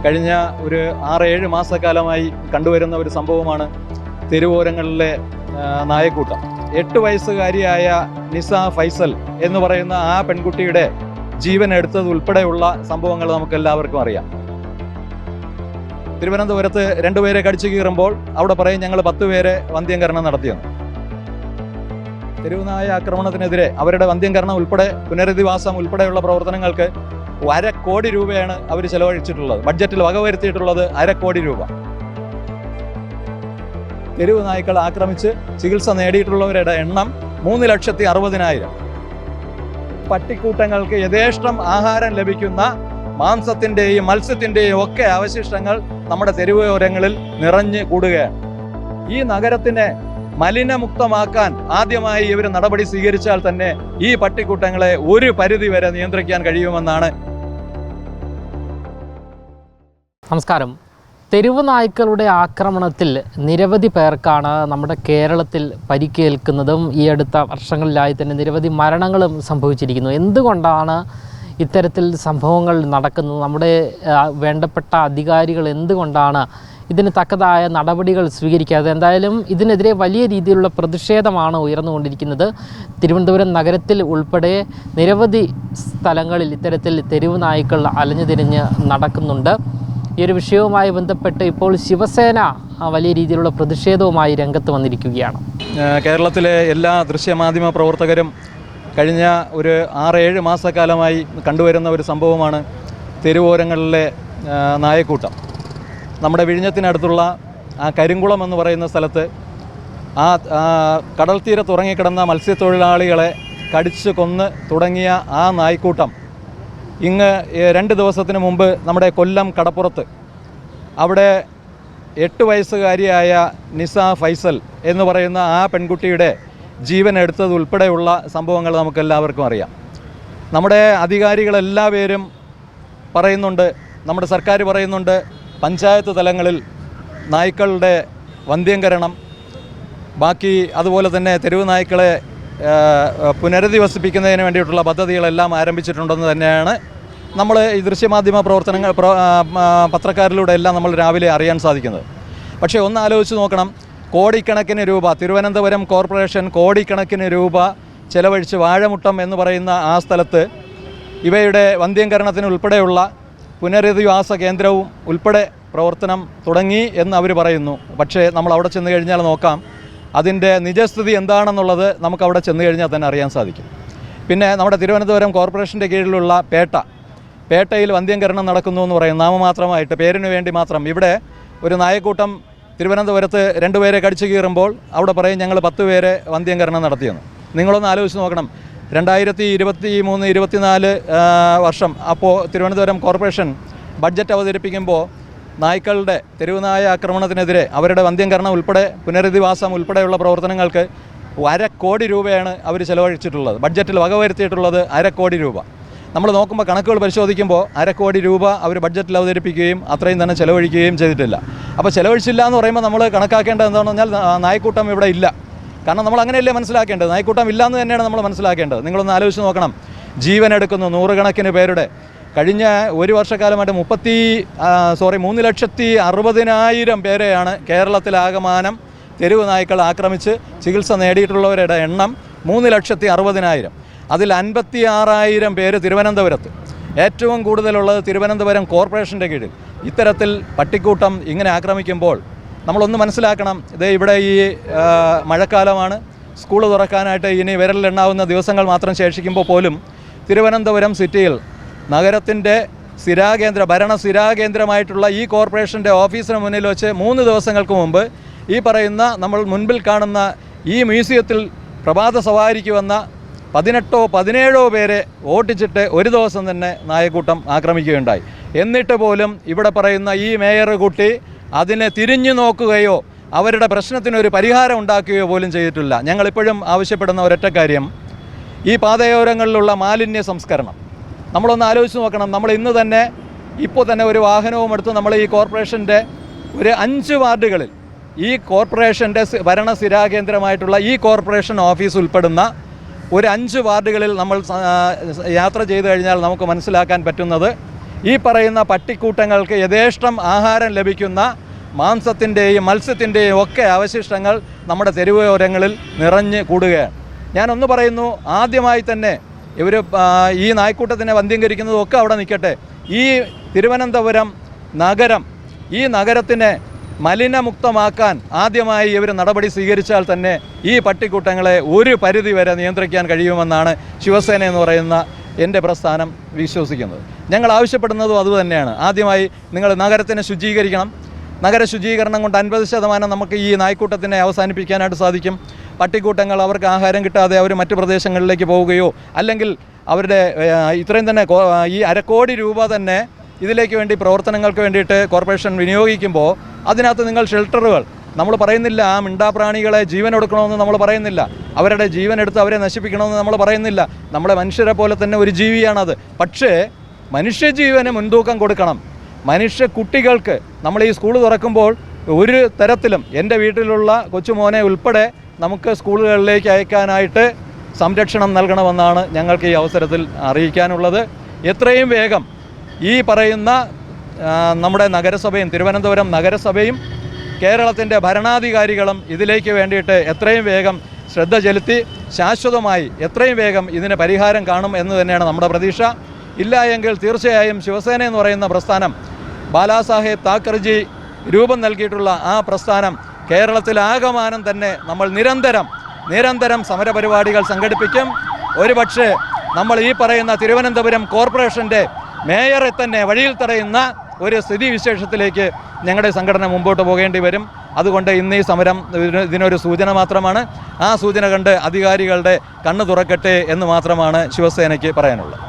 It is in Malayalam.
കഴിഞ്ഞ ഒരു 6-7 മാസക്കാലമായി കണ്ടുവരുന്ന ഒരു സംഭവമാണ് തെരുവോരങ്ങളിലെ നായക്കൂട്ടം. 8 വയസ്സുകാരിയായ നിസ ഫൈസൽ എന്ന് പറയുന്ന ആ പെൺകുട്ടിയുടെ ജീവൻ എടുത്തത് ഉൾപ്പെടെയുള്ള സംഭവങ്ങൾ നമുക്ക് എല്ലാവർക്കും അറിയാം. തിരുവനന്തപുരത്ത് 2 പേരെ കടിച്ചു കീറുമ്പോൾ അവിടെ പറയും ഞങ്ങൾ 10 പേരെ വന്ധ്യംകരണം നടത്തിയെന്ന്. തെരുവുനായ ആക്രമണത്തിനെതിരെ അവരുടെ വന്ധ്യംകരണം ഉൾപ്പെടെ പുനരധിവാസം ഉൾപ്പെടെയുള്ള പ്രവർത്തനങ്ങൾക്ക് 1/2 കോടി രൂപയാണ് അവർ ചെലവഴിച്ചിട്ടുള്ളത്. ബഡ്ജറ്റിൽ വകവരുത്തിയിട്ടുള്ളത് 1/2 കോടി രൂപ. തെരുവ് നായ്ക്കൾ ആക്രമിച്ച് ചികിത്സ നേടിയിട്ടുള്ളവരുടെ എണ്ണം 3,60,000. പട്ടിക്കൂട്ടങ്ങൾക്ക് യഥേഷ്ടം ആഹാരം ലഭിക്കുന്ന മാംസത്തിൻ്റെയും മത്സ്യത്തിൻ്റെയും ഒക്കെ അവശിഷ്ടങ്ങൾ നമ്മുടെ തെരുവോരങ്ങളിൽ നിറഞ്ഞു കൂടുകയാണ്. ഈ നഗരത്തിനെ മലിനമുക്തമാക്കാൻ ആദ്യമായി ഇവർ നടപടി സ്വീകരിച്ചാൽ തന്നെ ഈ പട്ടിക്കൂട്ടങ്ങളെ ഒരു പരിധി വരെ നിയന്ത്രിക്കാൻ കഴിയുമെന്നാണ്. നമസ്കാരം. തെരുവ് നായ്ക്കളുടെ ആക്രമണത്തിൽ നിരവധി പേർക്കാണ് നമ്മുടെ കേരളത്തിൽ പരിക്കേൽക്കുന്നതും ഈ അടുത്ത വർഷങ്ങളിലായി തന്നെ നിരവധി മരണങ്ങളും സംഭവിച്ചിരിക്കുന്നു. എന്തുകൊണ്ടാണ് ഇത്തരത്തിൽ സംഭവങ്ങൾ നടക്കുന്നത്? നമ്മുടെ വേണ്ടപ്പെട്ട അധികാരികൾ എന്തുകൊണ്ടാണ് ഇതിന് തക്കതായ നടപടികൾ സ്വീകരിക്കാതെ? എന്തായാലും ഇതിനെതിരെ വലിയ രീതിയിലുള്ള പ്രതിഷേധമാണ് ഉയർന്നുകൊണ്ടിരിക്കുന്നത്. തിരുവനന്തപുരം നഗരത്തിൽ ഉൾപ്പെടെ നിരവധി സ്ഥലങ്ങളിൽ ഇത്തരത്തിൽ തെരുവ് നായ്ക്കൾ അലഞ്ഞു തിരിഞ്ഞ് നടക്കുന്നുണ്ട്. ഈ ഒരു വിഷയവുമായി ബന്ധപ്പെട്ട് ഇപ്പോൾ ശിവസേന വലിയ രീതിയിലുള്ള പ്രതിഷേധവുമായി രംഗത്ത് വന്നിരിക്കുകയാണ്. കേരളത്തിലെ എല്ലാ ദൃശ്യമാധ്യമ പ്രവർത്തകരും കഴിഞ്ഞ ഒരു 6-7 മാസക്കാലമായി കണ്ടുവരുന്ന ഒരു സംഭവമാണ് തെരുവോരങ്ങളിലെ നായക്കൂട്ടം. നമ്മുടെ വിഴിഞ്ഞത്തിനടുത്തുള്ള ആ കരിങ്കുളം എന്ന് പറയുന്ന സ്ഥലത്ത് ആ കടൽ തീരത്ത് ഉറങ്ങിക്കിടന്ന മത്സ്യത്തൊഴിലാളികളെ കടിച്ച് കൊന്ന് തുടങ്ങിയ ആ നായ്ക്കൂട്ടം ഇങ്ങ് 2 ദിവസത്തിന് മുമ്പ് നമ്മുടെ കൊല്ലം കടപ്പുറത്ത് അവിടെ 8 വയസ്സുകാരിയായ നിസ ഫൈസൽ എന്ന് പറയുന്ന ആ പെൺകുട്ടിയുടെ ജീവൻ എടുത്തത് ഉൾപ്പെടെയുള്ള സംഭവങ്ങൾ നമുക്കെല്ലാവർക്കും അറിയാം. നമ്മുടെ അധികാരികളെല്ലാവരും പറയുന്നുണ്ട്, നമ്മുടെ സർക്കാർ പറയുന്നുണ്ട്, പഞ്ചായത്ത് തലങ്ങളിൽ നായ്ക്കളുടെ വന്ധ്യംകരണം, ബാക്കി അതുപോലെ തന്നെ തെരുവ് നായ്ക്കളെ പുനരധിവസിപ്പിക്കുന്നതിന് വേണ്ടിയിട്ടുള്ള പദ്ധതികളെല്ലാം ആരംഭിച്ചിട്ടുണ്ടെന്ന് തന്നെയാണ് നമ്മൾ ഈ ദൃശ്യമാധ്യമ പ്രവർത്തനങ്ങൾ പത്രക്കാരിലൂടെ എല്ലാം നമ്മൾ രാവിലെ അറിയാൻ സാധിക്കുന്നത്. പക്ഷേ ഒന്ന് ആലോചിച്ച് നോക്കണം, കോടിക്കണക്കിന് രൂപ തിരുവനന്തപുരം കോർപ്പറേഷൻ കോടിക്കണക്കിന് രൂപ ചെലവഴിച്ച് വാഴമുട്ടം എന്ന് പറയുന്ന ആ സ്ഥലത്ത് ഇവയുടെ വന്ധ്യംകരണത്തിന് ഉൾപ്പെടെയുള്ള പുനരധിവാസ കേന്ദ്രവും ഉൾപ്പെടെ പ്രവർത്തനം തുടങ്ങി എന്ന് അവർ പറയുന്നു. പക്ഷേ നമ്മൾ അവിടെ ചെന്ന് കഴിഞ്ഞാൽ നോക്കാം, അതിൻ്റെ നിജസ്ഥിതി എന്താണെന്നുള്ളത് നമുക്ക് അവിടെ ചെന്ന് കഴിഞ്ഞാൽ തന്നെ അറിയാൻ സാധിക്കും. പിന്നെ നമ്മുടെ തിരുവനന്തപുരം കോർപ്പറേഷൻ്റെ കീഴിലുള്ള പേട്ടയിൽ വന്ധ്യംകരണം നടക്കുന്നു എന്ന് പറയും, നാമമാത്രമായിട്ട് പേരിന് വേണ്ടി മാത്രം. ഇവിടെ ഒരു നായക്കൂട്ടം തിരുവനന്തപുരത്ത് 2 പേരെ കടിച്ചു കീറുമ്പോൾ അവിടെ പറയും ഞങ്ങൾ 10 പേരെ വന്ധ്യംകരണം നടത്തിയെന്ന്. നിങ്ങളൊന്ന് ആലോചിച്ച് നോക്കണം, 2023-24 വർഷം അപ്പോൾ തിരുവനന്തപുരം കോർപ്പറേഷൻ ബഡ്ജറ്റ് അവതരിപ്പിക്കുമ്പോൾ നായ്ക്കളുടെ തെരുവുനായ ആക്രമണത്തിനെതിരെ അവരുടെ വന്ധ്യംകരണം ഉൾപ്പെടെ പുനരധിവാസം ഉൾപ്പെടെയുള്ള പ്രവർത്തനങ്ങൾക്ക് 1/2 കോടി രൂപയാണ് അവർ ചെലവഴിച്ചിട്ടുള്ളത്. ബഡ്ജറ്റിൽ വകവരുത്തിയിട്ടുള്ളത് 1/2 കോടി രൂപ. നമ്മൾ നോക്കുമ്പോൾ കണക്കുകൾ പരിശോധിക്കുമ്പോൾ 1/2 കോടി രൂപ അവർ ബഡ്ജറ്റിൽ അവതരിപ്പിക്കുകയും അത്രയും തന്നെ ചെലവഴിക്കുകയും ചെയ്തിട്ടില്ല. അപ്പോൾ ചെലവഴിച്ചില്ല എന്ന് പറയുമ്പോൾ നമ്മൾ കണക്കാക്കേണ്ടത് എന്താണെന്ന് പറഞ്ഞാൽ നായ്ക്കൂട്ടം ഇവിടെ ഇല്ല. കാരണം നമ്മൾ അങ്ങനെയല്ലേ മനസ്സിലാക്കേണ്ടത്, നായ്ക്കൂട്ടം ഇല്ലയെന്ന് തന്നെയാണ് നമ്മൾ മനസ്സിലാക്കേണ്ടത്. നിങ്ങളൊന്ന് ആലോചിച്ച് നോക്കണം, ജീവൻ എടുക്കുന്നു 100 പേരുടെ. കഴിഞ്ഞ ഒരു വർഷക്കാലമായിട്ട് 3,60,000 പേരെയാണ് കേരളത്തിലാകമാനം തെരുവ് നായ്ക്കൾ ആക്രമിച്ച് ചികിത്സ നേടിയിട്ടുള്ളവരുടെ എണ്ണം 3,60,000. അതിൽ 56,000 പേര് തിരുവനന്തപുരത്ത്. ഏറ്റവും കൂടുതലുള്ളത് തിരുവനന്തപുരം കോർപ്പറേഷൻ്റെ കീഴിൽ. ഇത്തരത്തിൽ പട്ടിക്കൂട്ടം ഇങ്ങനെ ആക്രമിക്കുമ്പോൾ നമ്മളൊന്ന് മനസ്സിലാക്കണം, ഇവിടെ ഈ മഴക്കാലമാണ്, സ്കൂൾ തുറക്കാനായിട്ട് ഇനി വിരലിലെണ്ണാവുന്ന ദിവസങ്ങൾ മാത്രം ശേഷിക്കുമ്പോൾ പോലും തിരുവനന്തപുരം സിറ്റിയിൽ നഗരത്തിൻ്റെ ഭരണ സ്ഥിരാകേന്ദ്രമായിട്ടുള്ള ഈ കോർപ്പറേഷൻ്റെ ഓഫീസിന് മുന്നിൽ വെച്ച് 3 ദിവസങ്ങൾക്ക് മുമ്പ് ഈ പറയുന്ന നമ്മൾ മുൻപിൽ കാണുന്ന ഈ മ്യൂസിയത്തിൽ പ്രഭാത സവാരിക്ക് വന്ന 18-17 പേരെ ഓട്ടിച്ചിട്ട് ഒരു ദിവസം തന്നെ നായക്കൂട്ടം ആക്രമിക്കുകയുണ്ടായി. എന്നിട്ട് പോലും ഇവിടെ പറയുന്ന ഈ മേയർ കുട്ടി അതിനെ തിരിഞ്ഞു നോക്കുകയോ അവരുടെ പ്രശ്നത്തിനൊരു പരിഹാരം ഉണ്ടാക്കുകയോ പോലും ചെയ്തിട്ടില്ല. ഞങ്ങളിപ്പോഴും ആവശ്യപ്പെടുന്ന ഒരൊറ്റ കാര്യം, ഈ പാതയോരങ്ങളിലുള്ള മാലിന്യ സംസ്കരണം നമ്മളൊന്ന് ആലോചിച്ച് നോക്കണം. നമ്മൾ ഇന്ന് തന്നെ ഇപ്പോൾ തന്നെ ഒരു വാഹനവും എടുത്ത് നമ്മൾ ഈ കോർപ്പറേഷൻ്റെ ഒരു 5 വാർഡുകളിൽ ഈ കോർപ്പറേഷൻ്റെ ഭരണ സ്ഥിരാകേന്ദ്രമായിട്ടുള്ള ഈ കോർപ്പറേഷൻ ഓഫീസ് ഉൾപ്പെടുന്ന ഒരു 5 വാർഡുകളിൽ നമ്മൾ യാത്ര ചെയ്തു കഴിഞ്ഞാൽ നമുക്ക് മനസ്സിലാക്കാൻ പറ്റുന്നത് ഈ പറയുന്ന പട്ടിക്കൂട്ടങ്ങൾക്ക് യഥേഷ്ടം ആഹാരം ലഭിക്കുന്ന മാംസത്തിൻ്റെയും മത്സ്യത്തിൻ്റെയും ഒക്കെ അവശിഷ്ടങ്ങൾ നമ്മുടെ തെരുവോരങ്ങളിൽ നിറഞ്ഞ് കൂടുകയാണ്. ഞാനൊന്ന് പറയുന്നു, ആദ്യമായി തന്നെ ഇവർ ഈ നായ്ക്കൂട്ടത്തിനെ വന്ധ്യംകരിക്കുന്നതൊക്കെ അവിടെ നിൽക്കട്ടെ, ഈ തിരുവനന്തപുരം നഗരം, ഈ നഗരത്തിനെ മലിനമുക്തമാക്കാൻ ആദ്യമായി ഇവർ നടപടി സ്വീകരിച്ചാൽ തന്നെ ഈ പട്ടിക്കൂട്ടങ്ങളെ ഒരു പരിധി വരെ നിയന്ത്രിക്കാൻ കഴിയുമെന്നാണ് ശിവസേന എന്ന് പറയുന്ന എൻ്റെ പ്രസ്ഥാനം വിശ്വസിക്കുന്നത്. ഞങ്ങൾ ആവശ്യപ്പെടുന്നതും അതുതന്നെയാണ്. ആദ്യമായി നിങ്ങൾ നഗരത്തിനെ ശുചീകരിക്കണം. നഗര ശുചീകരണം കൊണ്ട് 50% നമുക്ക് ഈ നായ്ക്കൂട്ടത്തിനെ അവസാനിപ്പിക്കാനായിട്ട് സാധിക്കും. പട്ടിക്കൂട്ടങ്ങൾ അവർക്ക് ആഹാരം കിട്ടാതെ അവർ മറ്റു പ്രദേശങ്ങളിലേക്ക് പോവുകയോ അല്ലെങ്കിൽ അവരുടെ ഇത്രയും തന്നെ ഈ 1/2 കോടി രൂപ തന്നെ ഇതിലേക്ക് വേണ്ടി പ്രവർത്തനങ്ങൾക്ക് വേണ്ടിയിട്ട് കോർപ്പറേഷൻ വിനിയോഗിക്കുമ്പോൾ അതിനകത്ത് നിങ്ങൾ ഷെൽട്ടറുകൾ, നമ്മൾ പറയുന്നില്ല ആ മിണ്ടാപ്രാണികളെ ജീവൻ എടുക്കണമെന്ന് നമ്മൾ പറയുന്നില്ല, അവരുടെ ജീവൻ എടുത്ത് അവരെ നശിപ്പിക്കണമെന്ന് നമ്മൾ പറയുന്നില്ല. നമ്മളെ മനുഷ്യരെ പോലെ തന്നെ ഒരു ജീവിയാണത്. പക്ഷേ മനുഷ്യജീവന് മുൻതൂക്കം കൊടുക്കണം. മനുഷ്യ കുട്ടികൾക്ക് നമ്മൾ ഈ സ്കൂൾ തുറക്കുമ്പോൾ ഒരു തരത്തിലും എൻ്റെ വീട്ടിലുള്ള കൊച്ചുമോനെ ഉൾപ്പെടെ നമുക്ക് സ്കൂളുകളിലേക്ക് അയക്കാനായിട്ട് സംരക്ഷണം നൽകണമെന്നാണ് ഞങ്ങൾക്ക് ഈ അവസരത്തിൽ അറിയിക്കാനുള്ളത്. എത്രയും വേഗം ഈ പറയുന്ന നമ്മുടെ നഗരസഭയും തിരുവനന്തപുരം നഗരസഭയും കേരളത്തിൻ്റെ ഭരണാധികാരികളും ഇതിലേക്ക് വേണ്ടിയിട്ട് എത്രയും വേഗം ശ്രദ്ധ ചെലുത്തി ശാശ്വതമായി എത്രയും വേഗം ഇതിന് പരിഹാരം കാണും എന്ന് തന്നെയാണ് നമ്മുടെ പ്രതീക്ഷ. ഇല്ല എങ്കിൽ തീർച്ചയായും ശിവസേന എന്ന് പറയുന്ന പ്രസ്ഥാനം, ബാലാസാഹേബ് താക്കർജി രൂപം നൽകിയിട്ടുള്ള ആ പ്രസ്ഥാനം കേരളത്തിലാകമാനം തന്നെ നമ്മൾ നിരന്തരം സമരപരിപാടികൾ സംഘടിപ്പിക്കും. ഒരുപക്ഷെ നമ്മൾ ഈ പറയുന്ന തിരുവനന്തപുരം കോർപ്പറേഷൻ്റെ മേയറെ തന്നെ വഴിയിൽ തടയുന്ന ഒരു സ്ഥിതിവിശേഷത്തിലേക്ക് ഞങ്ങളുടെ സംഘടന മുമ്പോട്ട് പോകേണ്ടി വരും. അതുകൊണ്ട് ഇന്ന് ഈ സമരം ഇതിനൊരു സൂചന മാത്രമാണ്. ആ സൂചന കണ്ട് അധികാരികളുടെ കണ്ണ് തുറക്കട്ടെ എന്ന് മാത്രമാണ് ശിവസേനയ്ക്ക് പറയാനുള്ളത്.